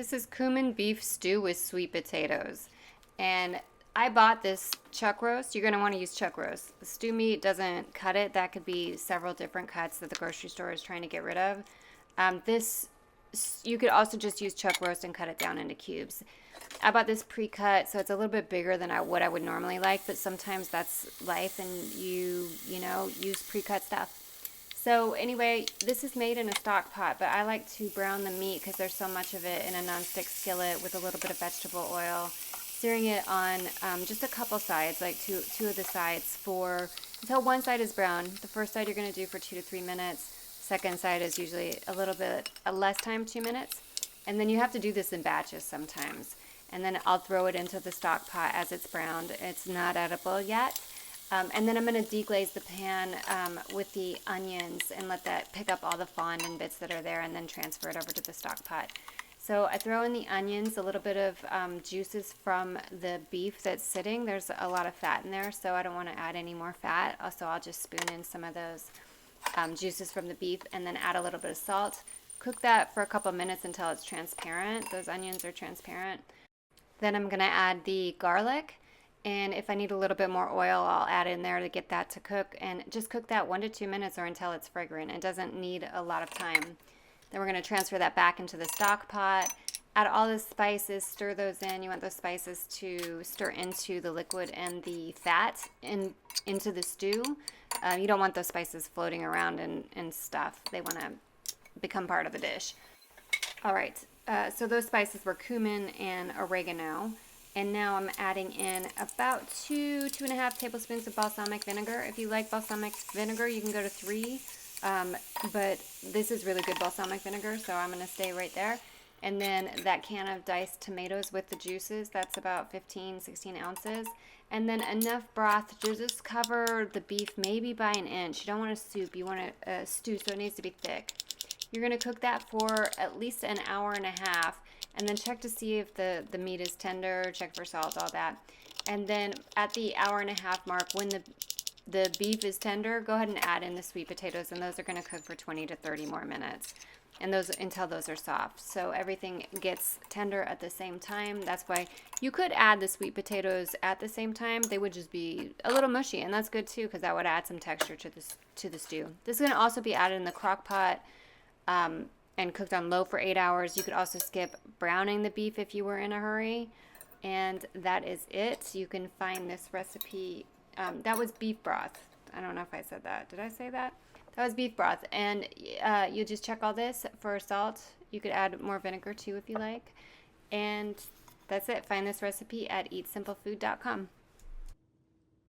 This is cumin beef stew with sweet potatoes. And I bought this chuck roast. You're going to want to use chuck roast. The stew meat doesn't cut it. That could be several different cuts that the grocery store is trying to get rid of. You could also just use chuck roast and cut it down into cubes. I bought this pre-cut, so it's a little bit bigger than what I would normally like, but sometimes that's life and you use pre-cut stuff. So anyway, this is made in a stock pot, but I like to brown the meat because there's so much of it in a nonstick skillet with a little bit of vegetable oil, searing it on just a couple sides, like two of the sides until one side is brown. The first side you're going to do for 2 to 3 minutes. Second side is usually a little bit less time, 2 minutes. And then you have to do this in batches sometimes. And then I'll throw it into the stock pot as it's browned. It's not edible yet. And then I'm going to deglaze the pan with the onions and let that pick up all the fondant bits that are there and then transfer it over to the stock pot. So I throw in the onions, a little bit of juices from the beef that's sitting. There's a lot of fat in there, so I don't want to add any more fat. So I'll just spoon in some of those juices from the beef and then add a little bit of salt. Cook that for a couple minutes until it's transparent. Those onions are transparent. Then I'm going to add the garlic. And if I need a little bit more oil, I'll add in there to get that to cook. And just cook that 1 to 2 minutes or until it's fragrant. It doesn't need a lot of time. Then we're going to transfer that back into the stock pot. Add all the spices, stir those in. You want those spices to stir into the liquid and the fat into the stew. You don't want those spices floating around and stuff. They want to become part of the dish. All right, so those spices were cumin and oregano. And now I'm adding in about 2.5 tablespoons of balsamic vinegar. If you like balsamic vinegar, you can go to 3. But this is really good balsamic vinegar, so I'm going to stay right there. And then that can of diced tomatoes with the juices, that's about 16 ounces. And then enough broth to just cover the beef maybe by an inch. You don't want a soup, you want a stew, so it needs to be thick. You're going to cook that for at least an hour and a half. And then check to see if the meat is tender, check for salt, all that. And then at the hour and a half mark, when the beef is tender, go ahead and add in the sweet potatoes, and those are going to cook for 20 to 30 more minutes. And those until those are soft. So everything gets tender at the same time. That's why you could add the sweet potatoes at the same time. They would just be a little mushy, and that's good too because that would add some texture to the stew. This is going to also be added in the crock pot. And cooked on low for 8 hours. You could also skip browning the beef if you were in a hurry. And that is it. You can find this recipe. That was beef broth. I don't know if I said that. Did I say that? That was beef broth. And you just check all this for salt. You could add more vinegar too if you like. And that's it. Find this recipe at eatsimplefood.com.